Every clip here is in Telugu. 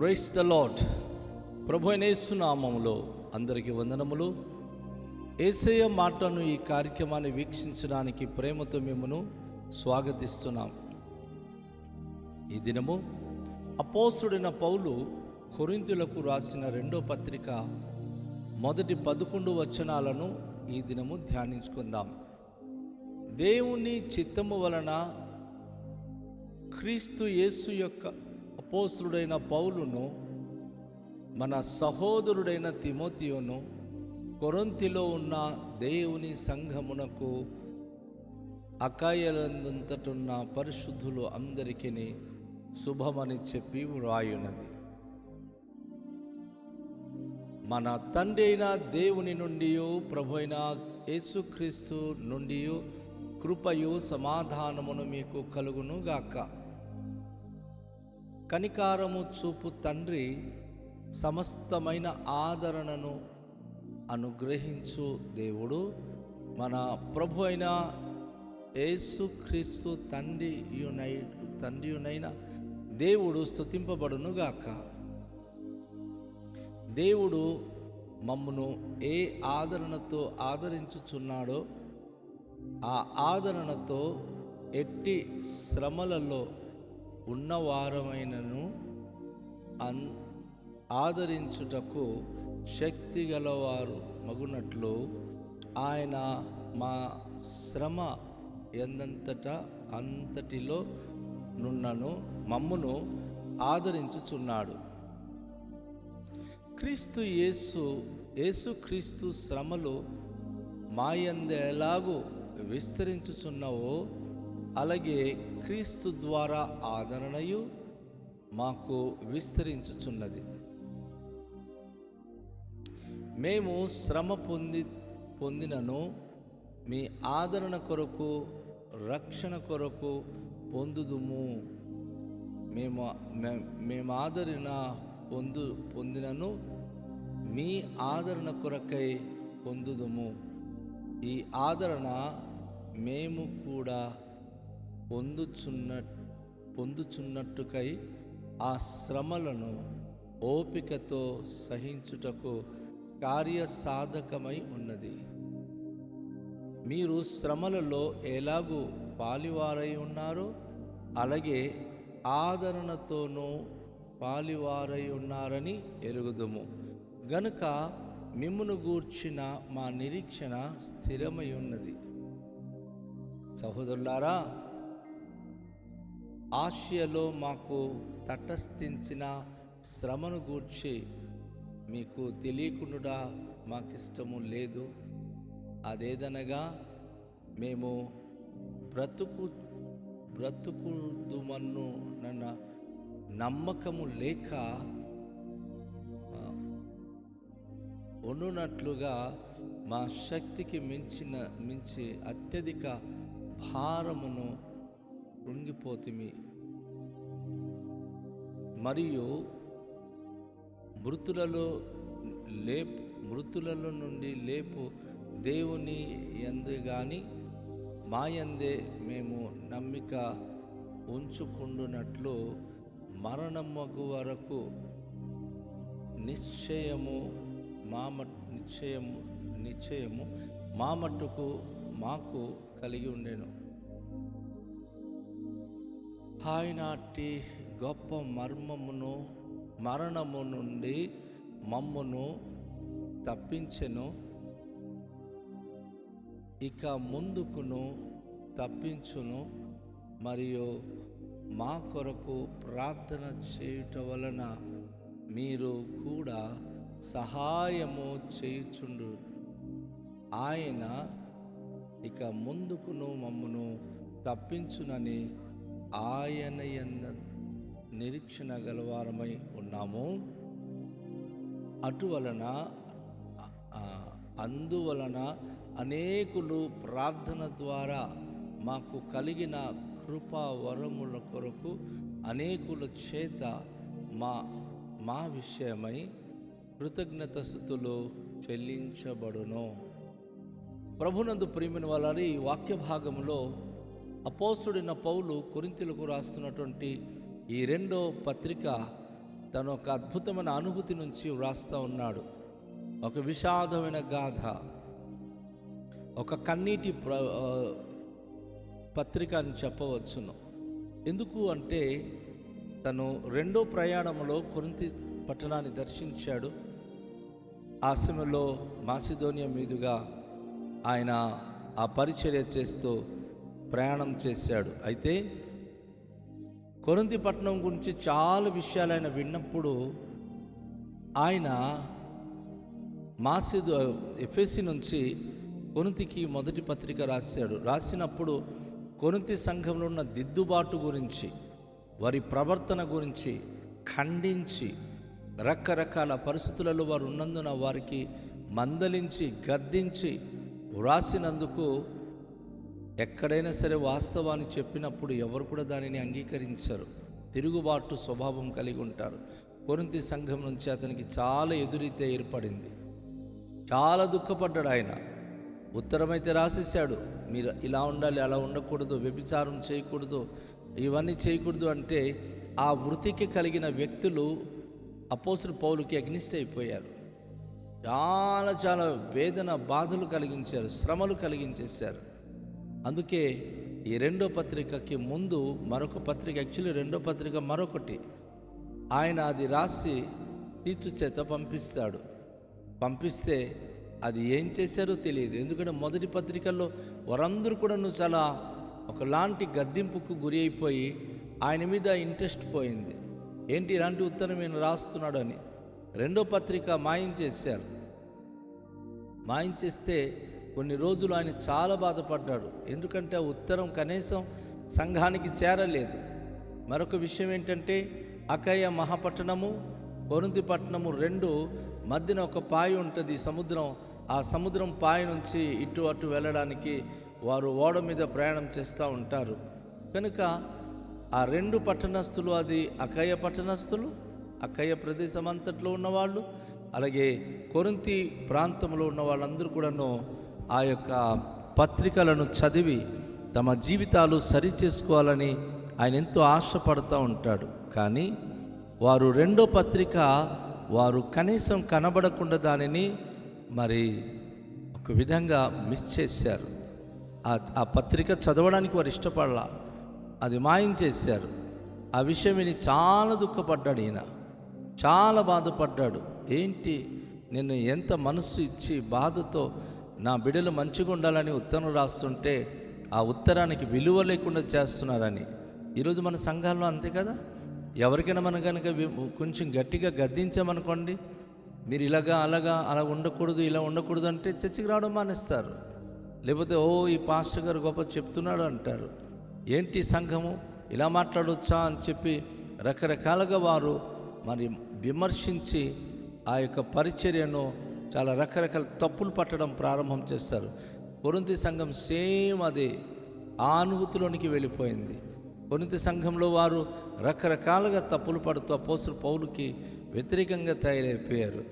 Praise the lord. ప్రభు అయిన యేసు నామములో అందరికీ వందనములు. యేసయ్య మాటను ఈ కార్యక్రమాన్ని వీక్షించడానికి ప్రేమతో మిమ్మను స్వాగతిస్తున్నాం. ఈ దినము అపోస్తుడైన పౌలు కొరింథీయులకు రాసిన 2వ పత్రిక మొదటి 11 వచనాలను ఈ దినము ధ్యానించుకుందాం. దేవుని చిత్తము వలన క్రీస్తు యేసు యొక్క అపోస్తుడైన పౌలును, మన సహోదరుడైన తిమోతియును కొరింథీలో ఉన్న దేవుని సంఘమునకు అకాయలంతటున్న పరిశుద్ధులు అందరికీ శుభమని చెప్పి వ్రాయున్నది. మన తండ్రి అయిన దేవుని నుండి, ప్రభు అయిన యేసుక్రీస్తు నుండి కృపయు సమాధానమును మీకు కలుగును గాక. కనికారము చూపు తండ్రి సమస్తమైన ఆదరణను అనుగ్రహించు దేవుడు, మన ప్రభు అయిన యేసుక్రీస్తు తండ్రియునైన దేవుడు స్తుతింపబడును గాక. దేవుడు మమ్మును ఏ ఆదరణతో ఆదరించుచున్నాడో ఆ ఆదరణతో ఎట్టి శ్రమలలో ఉన్నవారమైనను ఆదరించుటకు శక్తి గలవారు మగునట్లు ఆయన మా శ్రమ అంతటిలో నున్నను మమ్మును ఆదరించుచున్నాడు. యేసుక్రీస్తు శ్రమలు మాయందు ఎలాగూ విస్తరించుచున్నవో అలాగే క్రీస్తు ద్వారా ఆదరణయు మాకు విస్తరించుచున్నది. మేము శ్రమ పొందినను మీ ఆదరణ కొరకు, రక్షణ కొరకు పొందుదుము. మేము ఆదరణ పొందినను మీ ఆదరణ కొరకై పొందుదుము. ఈ ఆదరణ మేము కూడా పొందుచున్నట్టుకై ఆ శ్రమలను ఓపికతో సహించుటకు కార్యసాధకమై ఉన్నది. మీరు శ్రమలలో ఎలాగూ పాలివారై ఉన్నారో అలాగే ఆదరణతోనూ పాలివారై ఉన్నారని ఎరుగుదుము. గనుక మిమ్మును గూర్చిన మా నిరీక్షణ స్థిరమై ఉన్నది. సహోదరులారా, ఆసియాలో మాకు తటస్థించిన శ్రమను గూర్చి మీకు తెలియకుండా మాకిష్టము లేదు. అదేదనగా మేము బ్రతుకుదుమన్ను నన్న నమ్మకము లేక ఉన్నట్లుగా మా శక్తికి మించి అత్యధిక భారమును కృంగిపోతిమి. మరియు మృతులలో నుండి లేపు దేవుని యందు గాని మా యందే మేము నమ్మిక ఉంచుకుండునట్లు మరణమగు వరకు నిశ్చయము మా మట్టుకు మాకు కలిగి ఉండెను. ఆయనాటి గొప్ప మరణము నుండి మమ్మును తప్పించెను. ఇక ముందుకును తప్పించును. మరియు మా కొరకు ప్రార్థన చేయుట వలన మీరు కూడా సహాయము చేయుచుండు. ఆయన ఇక ముందుకును మమ్మును తప్పించునని ఆయన యందు నిరీక్షణ గలవారమై ఉన్నాము. అందువలన అనేకులు ప్రార్థన ద్వారా మాకు కలిగిన కృపా వరముల కొరకు అనేకుల చేత మా విషయమై కృతజ్ఞతాస్తుతులు చెల్లించబడును. ప్రభునందు ప్రియమైన వాళ్ళని, ఈ వాక్య భాగంలో అపోస్తుడైన పౌలు కొరింథీయులకు రాస్తున్నటువంటి ఈ 2వ పత్రిక తను ఒక అద్భుతమైన అనుభూతి నుంచి వ్రాస్తూ ఉన్నాడు. ఒక విషాదమైన గాథ, ఒక కన్నీటి పత్రిక అని చెప్పవచ్చును. ఎందుకు అంటే తను రెండో ప్రయాణంలో కొరింథీ పట్టణాన్ని దర్శించాడు. ఆ సమయంలో మాసిదోనియా మీదుగా ఆయన ఆ పరిచర్య చేస్తూ ప్రయాణం చేశాడు. అయితే కొరింథీ పట్టణం గురించి చాలా విషయాలు ఆయన విన్నప్పుడు ఆయన ఎఫెసీ నుంచి కొరింథీకి మొదటి పత్రిక రాశాడు. రాసినప్పుడు కొరింథీ సంఘంలో ఉన్న దిద్దుబాటు గురించి, వారి ప్రవర్తన గురించి ఖండించి, రకరకాల పరిస్థితులలో వారు ఉన్నందున వారికి మందలించి గద్దించి వ్రాసినందుకు ఎక్కడైనా సరే వాస్తవాన్ని చెప్పినప్పుడు ఎవరు కూడా దానిని అంగీకరించరు. తిరుగుబాటు స్వభావం కలిగి ఉంటారు. కొరింథీ సంఘం నుంచి అతనికి చాలా ఎదురీతే ఏర్పడింది. చాలా దుఃఖపడ్డాడు ఆయన. ఉత్తరమైతే రాసేసాడు, మీరు ఇలా ఉండాలి, అలా ఉండకూడదు, వ్యభిచారం చేయకూడదు, ఇవన్నీ చేయకూడదు అంటే ఆ వృత్తికి కలిగిన వ్యక్తులు అపోస్తలుడు పౌలుకి అగ్నిస్ట్ అయిపోయారు. చాలా చాలా వేదన, బాధలు కలిగించారు, శ్రమలు కలిగించేశారు. అందుకే ఈ రెండో పత్రికకి ముందు మరొక పత్రిక, యాక్చువల్లీ రెండో పత్రిక మరొకటి ఆయన అది రాసి తీతు చేత పంపిస్తాడు. పంపిస్తే అది ఏం చేశారో తెలియదు. ఎందుకంటే మొదటి పత్రికల్లో వారందరూ కూడా చాలా ఒకలాంటి గద్దింపుకు గురి అయిపోయి ఆయన మీద ఇంట్రెస్ట్ పోయింది. ఏంటి ఇలాంటి ఉత్తరం నేను రాస్తున్నాడు అని రెండో పత్రిక మాయించేశారు. మాయించేస్తే కొన్ని రోజులు ఆయన చాలా బాధపడ్డాడు. ఎందుకంటే ఆ ఉత్తరం కనీసం సంఘానికి చేరలేదు. మరొక విషయం ఏంటంటే అకయ మహాపట్టణము, కొరింథీ పట్టణము రెండు మధ్యన ఒక పాయ ఉంటుంది, సముద్రం. ఆ సముద్రం పాయ నుంచి ఇటు అటు వెళ్ళడానికి వారు ఓడ మీద ప్రయాణం చేస్తూ ఉంటారు. కనుక ఆ రెండు పట్టణస్థులు, అది అకయ పట్టణస్థులు, అకయ ప్రదేశం అంతట్లో ఉన్నవాళ్ళు, అలాగే కొరింథీ ప్రాంతంలో ఉన్న వాళ్ళందరూ కూడాను ఆ యొక్క పత్రికలను చదివి తమ జీవితాలు సరిచేసుకోవాలని ఆయన ఎంతో ఆశపడుతూ ఉంటాడు. కానీ వారు రెండో పత్రిక వారు కనీసం కనబడకుండా దానిని మరి ఒక విధంగా మిస్ చేశారు. ఆ పత్రిక చదవడానికి వారు ఇష్టపడలా, అది మాయించేశారు. ఆ విషయం విని చాలా దుఃఖపడ్డాడు ఈయన, చాలా బాధపడ్డాడు. ఏంటి, నేను ఎంత మనస్సు ఇచ్చి బాధతో నా బిడ్డలు మంచిగా ఉండాలని ఉత్తరం రాస్తుంటే ఆ ఉత్తరానికి విలువ లేకుండా చేస్తున్నారని. ఈరోజు మన సంఘాల్లో అంతే కదా. ఎవరికైనా మనం కనుక కొంచెం గట్టిగా గద్దించామనుకోండి, మీరు అలా ఉండకూడదు, ఇలా ఉండకూడదు అంటే చర్చికి రావడం మానేస్తారు. లేకపోతే ఈ పాస్టర్ గారు గొప్ప చెప్తున్నాడు అంటారు. ఏంటి సంఘము ఇలా మాట్లాడవచ్చా అని చెప్పి రకరకాలుగా వారు మరి విమర్శించి ఆ యొక్క పరిచర్యను చాలా రకరకాల తప్పులు పట్టడం ప్రారంభం చేస్తారు. కొరింథీ సంఘం సేమ్ అదే ఆ అనుభూతిలోనికి వెళ్ళిపోయింది. కొరింథీ సంఘంలో వారు రకరకాలుగా తప్పులు పడుతూ అపోస్తలుడు పౌలుకి వ్యతిరేకంగా తయారైపోయారు.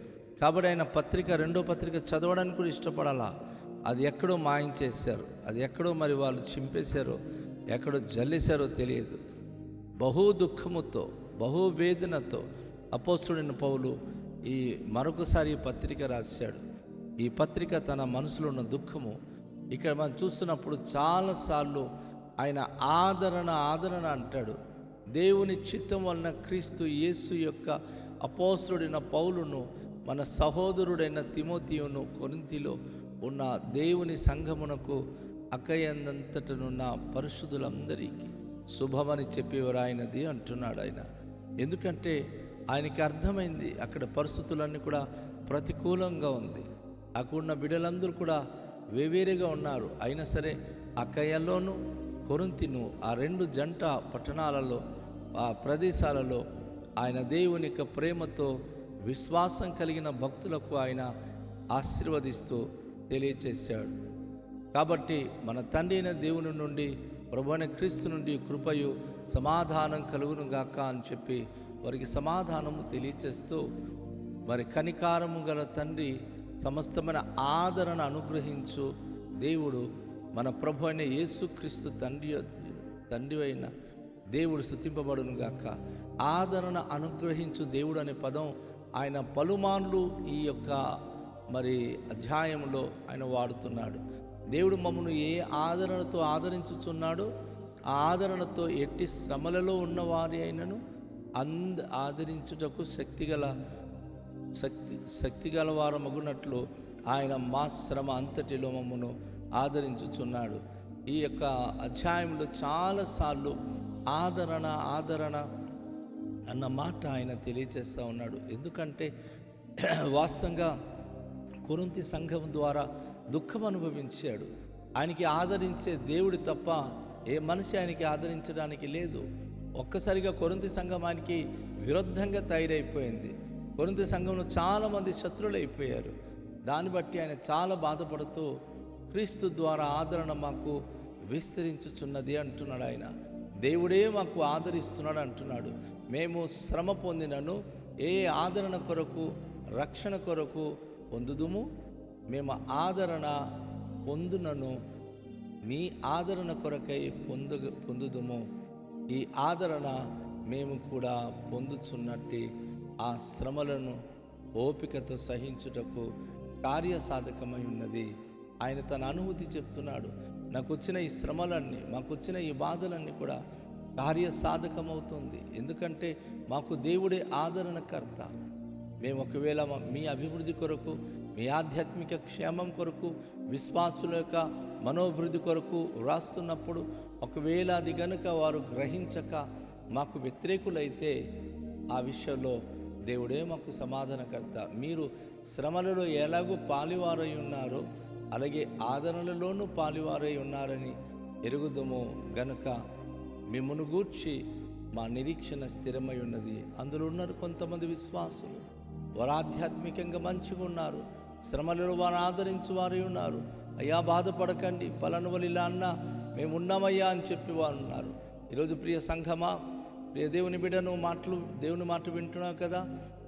కాబట్టి ఆయన పత్రిక రెండో పత్రిక చదవడానికి కూడా ఇష్టపడాలా. అది ఎక్కడో మాయించేశారు, అది ఎక్కడో మరి వాళ్ళు చింపేశారో, ఎక్కడో జల్లేశారో తెలియదు. బహు దుఃఖముతో, బహు వేదనతో అపోస్తలుడైన పౌలు మరొకసారి ఈ పత్రిక రాశాడు. ఈ పత్రిక తన మనసులో ఉన్న దుఃఖము ఇక్కడ మనం చూస్తున్నప్పుడు చాలాసార్లు ఆయన ఆదరణ అంటాడు. దేవుని చిత్తం వలన క్రీస్తు యేసు యొక్క అపోస్తలుడైన పౌలును, మన సహోదరుడైన తిమోతియును కొరింథీలో ఉన్న దేవుని సంఘమునకు అకయందంతటనున్న పరిశుద్ధులందరికీ శుభమని చెప్పేవారు ఆయనది అంటున్నాడు ఆయన. ఎందుకంటే ఆయనకి అర్థమైంది అక్కడ పరిస్థితులన్నీ కూడా ప్రతికూలంగా ఉంది. అక్కడున్న బిడ్డలందరూ కూడా వేవేరుగా ఉన్నారు. అయినా సరే అకయలోను కొరింథీను ఆ రెండు జంట పట్టణాలలో, ఆ ప్రదేశాలలో ఆయన దేవుని యొక్క ప్రేమతో విశ్వాసం కలిగిన భక్తులకు ఆయన ఆశీర్వదిస్తూ తెలియచేశాడు. కాబట్టి మన తండ్రి అయిన దేవుని నుండి, ప్రభువైన క్రీస్తు నుండి కృపయు సమాధానం కలుగును గాక అని చెప్పి వారికి సమాధానము తెలియచేస్తూ, మరి కనికారము గల తండ్రి, సమస్తమైన ఆదరణ అనుగ్రహించు దేవుడు మన ప్రభు అయిన యేసుక్రీస్తు తండ్రి అయిన దేవుడు స్తుతింపబడును గాక. ఆదరణ అనుగ్రహించు దేవుడు అనే పదం ఆయన పలుమార్లు ఈ యొక్క మరి అధ్యాయంలో ఆయన వాడుతున్నాడు. దేవుడు మమ్మను ఏ ఆదరణతో ఆదరించుచున్నాడో ఆ ఆదరణతో ఎట్టి శ్రమలలో ఉన్నవారి అయినను ఆదరించుటకు శక్తిగల వారమగునట్లు ఆయన మా శ్రమ అంతటిలో మమ్మను ఆదరించుచున్నాడు. ఈ యొక్క అధ్యాయంలో చాలాసార్లు ఆదరణ అన్న మాట ఆయన తెలియచేస్తూ ఉన్నాడు. ఎందుకంటే వాస్తవంగా కొరింథీ సంఘం ద్వారా దుఃఖం అనుభవించాడు. ఆయనకి ఆదరించే దేవుడు తప్ప ఏ మనిషి ఆయనకి ఆదరించడానికి లేదు. ఒక్కసారిగా కొరింథీ సంఘం ఆయనకి విరుద్ధంగా తయారైపోయింది. కొరింథీ సంఘంలో చాలామంది శత్రువులు అయిపోయారు. దాన్ని బట్టి ఆయన చాలా బాధపడుతూ క్రీస్తు ద్వారా ఆదరణ మాకు విస్తరించుచున్నది అంటున్నాడు. ఆయన దేవుడే మాకు ఆదరిస్తున్నాడు అంటున్నాడు. మేము శ్రమ పొందినను ఏ ఆదరణ కొరకు రక్షణ కొరకు పొందుదుము, మేము ఆదరణ పొందునను మీ ఆదరణ కొరకై పొందుదుము. ఈ ఆదరణ మేము కూడా పొందుచున్నట్టు ఆ శ్రమలను ఓపికతో సహించుటకు కార్యసాధకమై ఉన్నది. ఆయన తన అనుభూతి చెప్తున్నాడు. నాకు వచ్చిన ఈ శ్రమలన్నీ, మాకు వచ్చిన ఈ బాధలన్నీ కూడా కార్యసాధకమవుతుంది. ఎందుకంటే మాకు దేవుడే ఆదరణకర్త. మేము ఒకవేళ మీ అభివృద్ధి కొరకు, మీ ఆధ్యాత్మిక క్షేమం కొరకు, విశ్వాసుల యొక్క మనోభివృద్ధి కొరకు వ్రాస్తున్నప్పుడు ఒకవేళ అది గనుక వారు గ్రహించక మాకు వ్యతిరేకులైతే ఆ విషయంలో దేవుడే మాకు సమాధానకర్త. మీరు శ్రమలలో ఎలాగూ పాలివారై ఉన్నారో అలాగే ఆదరణలోనూ పాలివారై ఉన్నారని ఎరుగుదము గనుక మిమ్మును గూర్చి మా నిరీక్షణ స్థిరమై ఉన్నది. అందులో ఉన్నారు కొంతమంది విశ్వాసులు, వారు ఆధ్యాత్మికంగా మంచిగా ఉన్నారు, శ్రమలలో వారు ఆదరించి వారై ఉన్నారు. అయ్యా బాధపడకండి, పలాను వాళ్ళు ఇలా అన్నా మేము ఉన్నామయ్యా అని చెప్పి వారు ఉన్నారు. ఈరోజు ప్రియ సంఘమా, ప్రియ దేవుని బిడ్డ, నువ్వు దేవుని మాట వింటున్నావు కదా.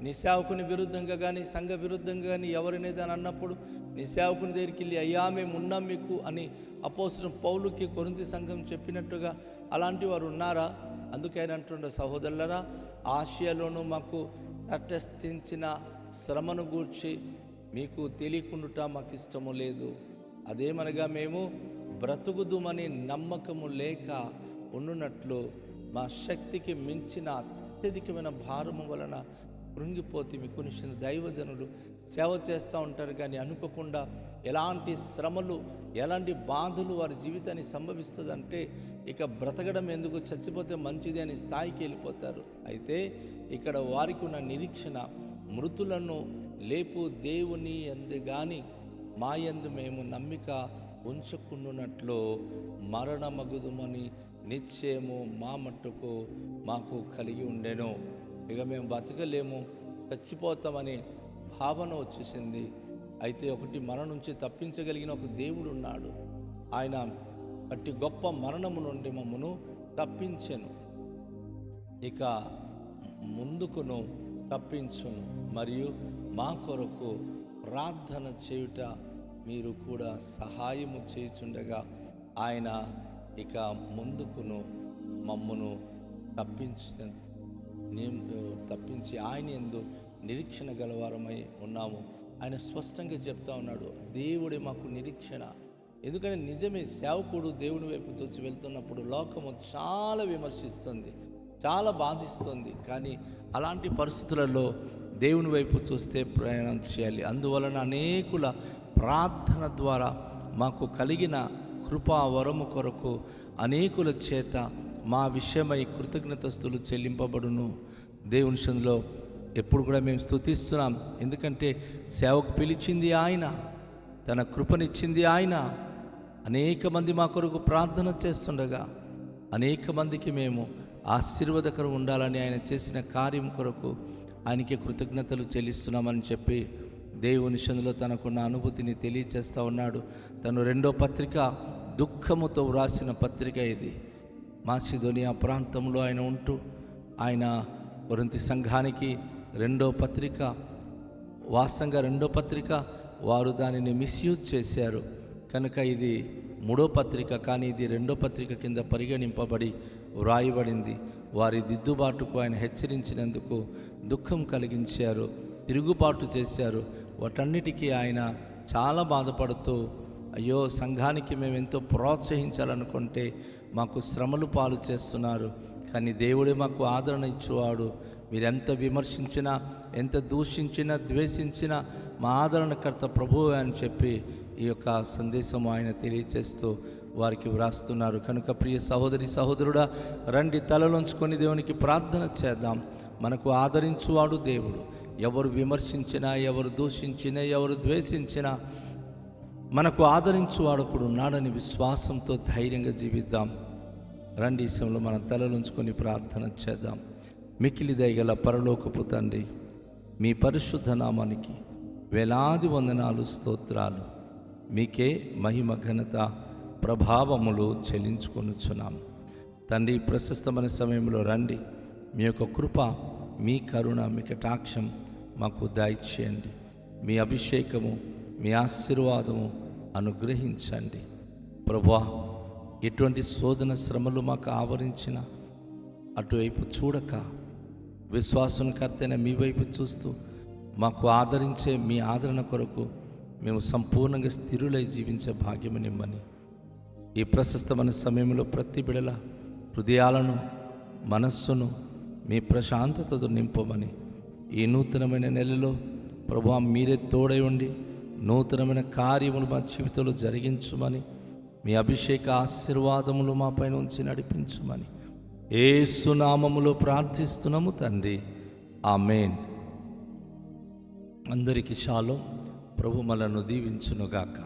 నీ సేవకుని విరుద్ధంగా కానీ సంఘ విరుద్ధంగా కానీ ఎవరినేదని అన్నప్పుడు నీ సేవకుని దగ్గరికి వెళ్ళి అయ్యా మేము ఉన్నాం మీకు అని అపోస్తలుడైన పౌలుకి కొరింథీ సంఘం చెప్పినట్టుగా అలాంటి వారు ఉన్నారా? అందుకైనా అంటుండే, సహోదరులరా, ఆసియాలోనూ మాకు తటస్థించిన శ్రమను గూర్చి మీకు తెలియకుండా మాకు ఇష్టము లేదు. అదేమనగా మేము బ్రతుకుదుమని నమ్మకము లేక ఉండునట్లు మా శక్తికి మించిన అత్యధికమైన భారము వలన కృంగిపోతే మీ కొనిసిన దైవజనులు సేవ చేస్తూ ఉంటారు. కానీ అనుకోకుండా ఎలాంటి శ్రమలు, ఎలాంటి బాధలు వారి జీవితాన్ని సంభవిస్తుందంటే ఇక బ్రతకడం ఎందుకు, చచ్చిపోతే మంచిది అని స్థాయికి వెళ్ళిపోతారు. అయితే ఇక్కడ వారికి ఉన్న నిరీక్షణ మృతులను లేపు దేవుని యందు గాని మా యందు మేము నమ్మిక ఉంచుకున్నట్లు మరణమగుదుమని నిశ్చయము మా మట్టుకు మాకు కలిగి ఉండెను. ఇక మేము బతకలేము, చచ్చిపోతామని భావన వచ్చేసింది. అయితే ఒకటి, మరణం నుంచి తప్పించగలిగిన ఒక దేవుడు ఉన్నాడు. ఆయన అట్టి గొప్ప మరణము నుండి మమ్మను తప్పించెను, ఇక ముందుకును తప్పించును. మరియు మా కొరకు ప్రార్థన చేయుట మీరు కూడా సహాయము చేయుచుండగా ఆయన ఇక ముందుకును మమ్మను తప్పించి ఆయన యందు నిరీక్షణ గలవారమై ఉన్నాము. ఆయన స్పష్టంగా చెప్తా ఉన్నాడు, దేవుడే మాకు నిరీక్షణ. ఎందుకంటే నిజమే, సేవకుడు దేవుని వైపు చూసి వెళ్తున్నప్పుడు లోకము చాలా విమర్శిస్తుంది, చాలా బాధిస్తుంది. కానీ అలాంటి పరిస్థితులలో దేవుని వైపు చూస్తే ప్రయాణం చేయాలి. అందువలన అనేకుల ప్రార్థన ద్వారా మాకు కలిగిన కృపా వరము కొరకు అనేకుల చేత మా విషయమై కృతజ్ఞతస్తులు చెల్లింపబడును. దేవుని సన్నిధిలో ఎప్పుడు కూడా మేము స్తుతిస్తున్నాం. ఎందుకంటే సేవకు పిలిచింది ఆయన, తన కృపనిచ్చింది ఆయన. అనేక మంది మా కొరకు ప్రార్థన చేస్తుండగా అనేక మందికి మేము ఆశీర్వాదకరం ఉండాలని ఆయన చేసిన కార్యం కొరకు ఆయనకి కృతజ్ఞతలు చెల్లిస్తున్నామని చెప్పి దేవుని సన్నిధిలో తనకున్న అనుభూతిని తెలియచేస్తూ ఉన్నాడు. తను రెండో పత్రిక దుఃఖముతో వ్రాసిన పత్రిక ఇది. మాసిదోనియా ప్రాంతంలో ఆయన ఉంటూ ఆయన కొరింథీ సంఘానికి రెండో పత్రిక, వాస్తవంగా రెండో పత్రిక వారు దానిని మిస్యూజ్ చేశారు కనుక ఇది 3వ పత్రిక, కానీ ఇది 2వ పత్రిక కింద పరిగణింపబడి వ్రాయబడింది. వారి దిద్దుబాటుకు ఆయన హెచ్చరించినందుకు దుఃఖం కలిగించారు, తిరుగుబాటు చేశారు. వాటన్నిటికీ ఆయన చాలా బాధపడుతూ, అయ్యో సంఘానికి మేము ఎంతో ప్రోత్సహించాలనుకుంటే మాకు శ్రమలు పాలు చేస్తున్నారు, కానీ దేవుడే మాకు ఆదరణ ఇచ్చేవాడు. మీరెంత విమర్శించినా, ఎంత దూషించినా, ద్వేషించినా మా ఆదరణకర్త ప్రభువే అని చెప్పి ఈ యొక్క సందేశం ఆయన తెలియచేస్తూ వారికి వ్రాస్తున్నారు. కనుక ప్రియ సహోదరి సహోదరుడా, రండి తలలోంచుకొని దేవునికి ప్రార్థన చేద్దాం. మనకు ఆదరించువాడు దేవుడు. ఎవరు విమర్శించినా, ఎవరు దూషించినా, ఎవరు ద్వేషించినా మనకు ఆదరించువాడొకడు ఉన్నాడని విశ్వాసంతో ధైర్యంగా జీవిద్దాం. రండి, ఈ సమయంలో మనం తలలోంచుకొని ప్రార్థన చేద్దాం. మిక్కిలి దయగల పరలోకపు తండ్రి, మీ పరిశుద్ధ నామానికి వేలాది వందనాలు, స్తోత్రాలు. మీకే మహిమ, ఘనత, ప్రభావములు చెల్లించుకొనుచున్నాం తండ్రి. ప్రశస్తమైన సమయంలో రండి, మీ యొక్క కృప, మీ కరుణ, మీ కటాక్షం మాకు దయచేయండి. మీ అభిషేకము, మీ ఆశీర్వాదము అనుగ్రహించండి ప్రభువా. ఎటువంటి శోధన శ్రమలు మాకు ఆవరించిన అటువైపు చూడక, విశ్వాసంకర్తైన మీ వైపు చూస్తూ మాకు ఆదరించే మీ ఆదరణ కొరకు మేము సంపూర్ణంగా స్థిరులై జీవించే భాగ్యమునిమ్మని ఈ ప్రశస్తమైన సమయంలో ప్రతి బిడల హృదయాలను, మనస్సును మీ ప్రశాంతతతో నింపమని, ఈ నూతనమైన నెలలో ప్రభువా మీరే తోడై ఉండి నూతనమైన కార్యములు మా జీవితంలో జరిగించుమని, మీ అభిషేక ఆశీర్వాదములు మా పైన ఉంచి నడిపించుమని యేసు నామములో ప్రార్థిస్తున్నాము తండ్రి, ఆమేన్. అందరికీ షాలోమ్. ప్రభు మనలను దీవించునుగాక.